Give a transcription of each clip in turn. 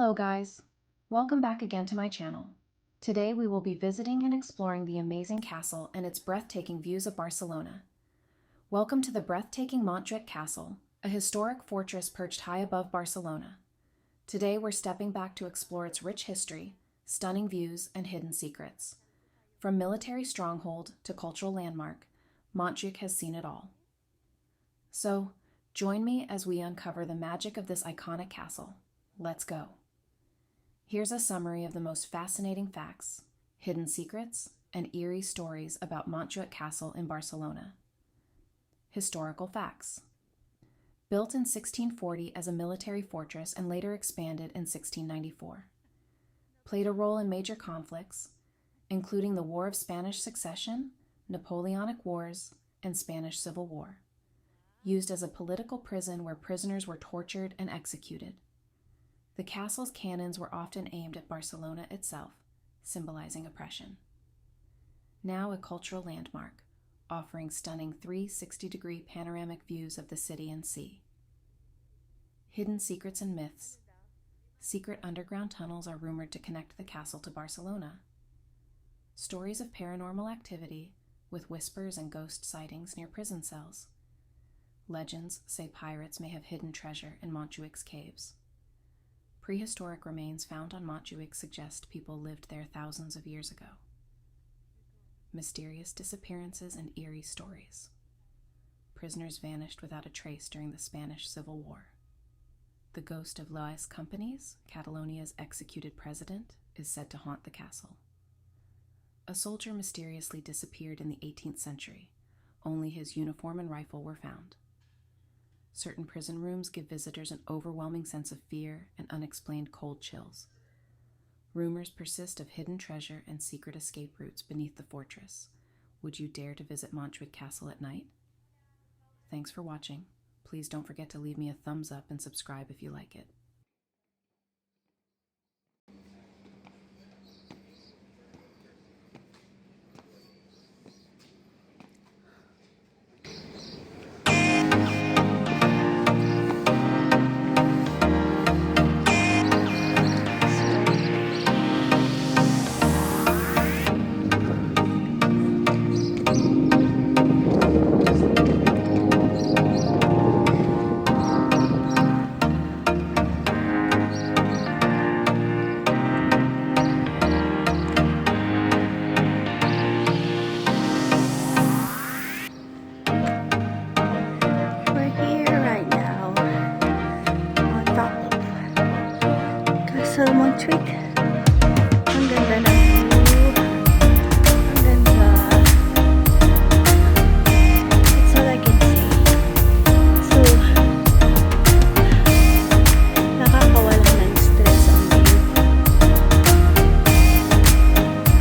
Hello guys, welcome back again to my channel. Today we will be visiting and exploring the amazing castle and its breathtaking views of Barcelona. Welcome to the breathtaking Montjuïc Castle, a historic fortress perched high above Barcelona. Today we're stepping back to explore its rich history, stunning views, and hidden secrets. From military stronghold to cultural landmark, Montjuïc has seen it all. So, join me as we uncover the magic of this iconic castle. Let's go. Here's a summary of the most fascinating facts, hidden secrets, and eerie stories about Montjuïc Castle in Barcelona. Historical facts. Built in 1640 as a military fortress and later expanded in 1694. Played a role in major conflicts, including the War of Spanish Succession, Napoleonic Wars, and Spanish Civil War. Used as a political prison where prisoners were tortured and executed. The castle's cannons were often aimed at Barcelona itself, symbolizing oppression. Now a cultural landmark, offering stunning 360-degree panoramic views of the city and sea. Hidden secrets and myths. Secret underground tunnels are rumored to connect the castle to Barcelona. Stories of paranormal activity, with whispers and ghost sightings near prison cells. Legends say pirates may have hidden treasure in Montjuïc's caves. Prehistoric remains found on Montjuïc suggest people lived there thousands of years ago. Mysterious disappearances and eerie stories. Prisoners vanished without a trace during the Spanish Civil War. The ghost of Las Companys, Catalonia's executed president, is said to haunt the castle. A soldier mysteriously disappeared in the 18th century. Only his uniform and rifle were found. Certain prison rooms give visitors an overwhelming sense of fear and unexplained cold chills. Rumors persist of hidden treasure and secret escape routes beneath the fortress. Would you dare to visit Montjuïc Castle at night? Thanks for watching. Please don't forget to leave me a thumbs up and subscribe if you like it. Montjuïc. Ang ganda ng view. Ang ganda. That's all I can say. So, nakakawala ng stress ang view.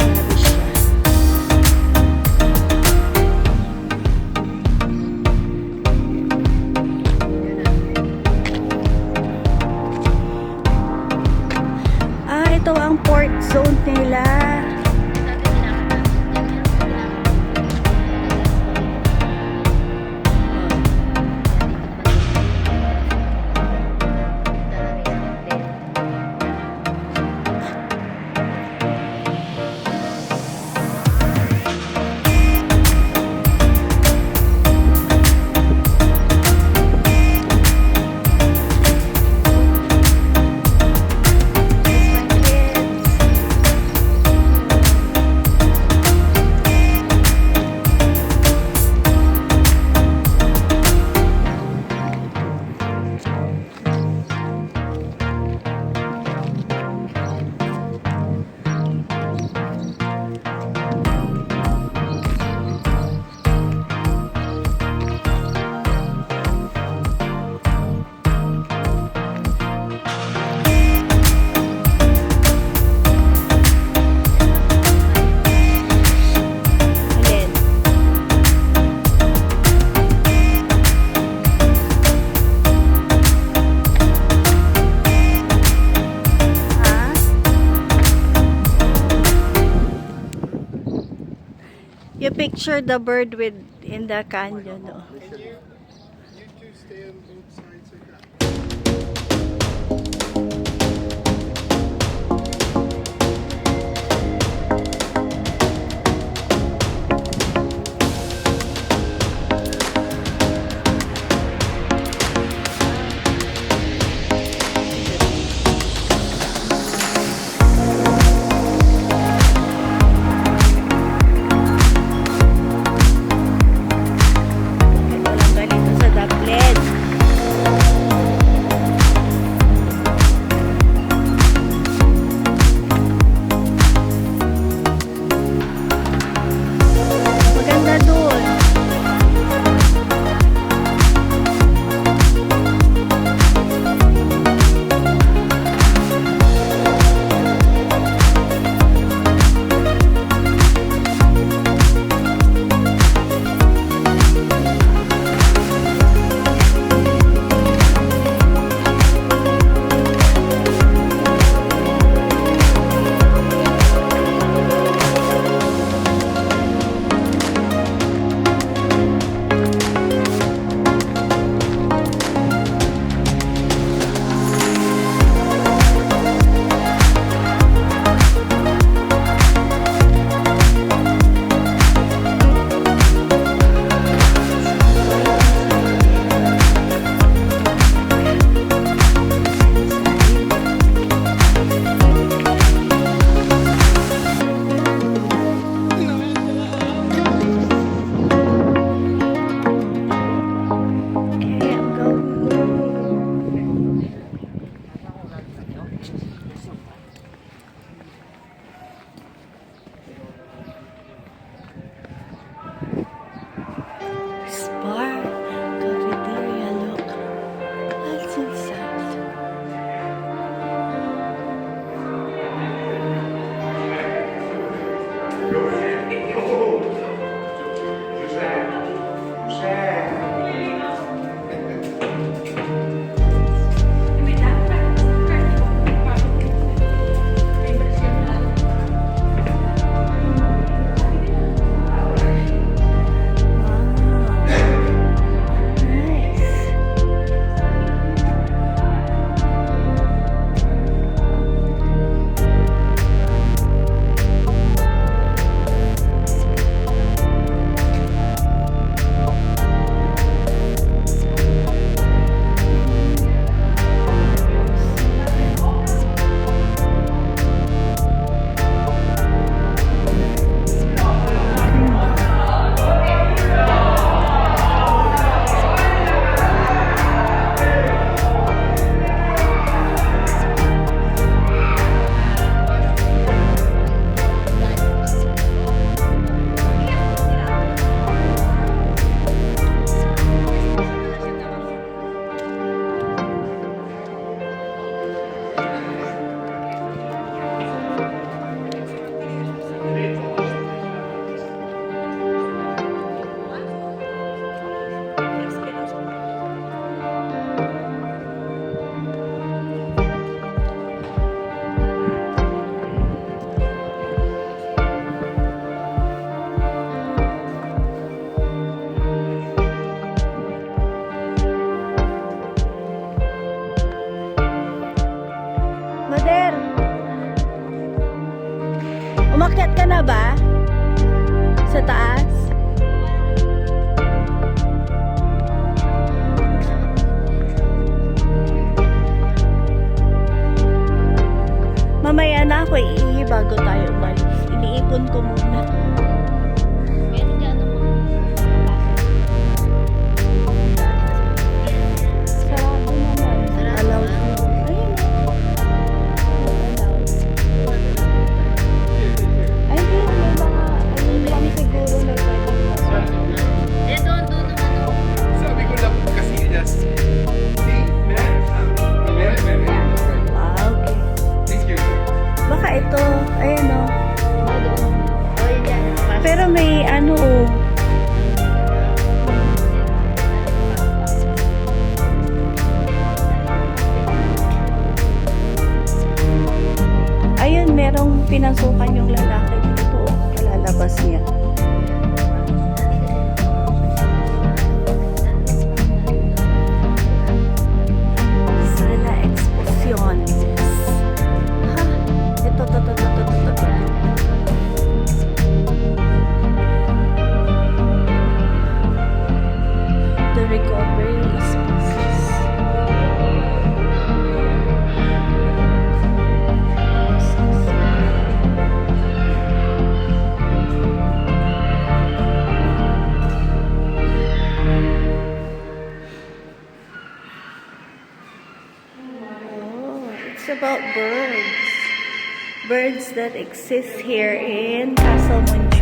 Grabe siya. Ito ang port zone nila. You picture the bird with in the canyon, no? You two stay on both sides like that. Umakyat ka na ba? Sa taas? Mamaya na ako iihi bago tayo umalis. Iniipon ko muna. Sarado naman. Allowed mo. Ayun. Allowed. Ay, hindi. May mga, ayun lang siguro na pwedeng pasok. Sabi ko lang kasi just see, man. Ah, okay. Thank you. Baka ito, ayan o. Pero may ano, ayun, merong pinasukan yung lalaki dito. Kalalabas niya. Sala Exposiciones. Ha? Ito. The recovery spaces. Oh, it's about birds. Birds that exist here in Castle Montjuïc.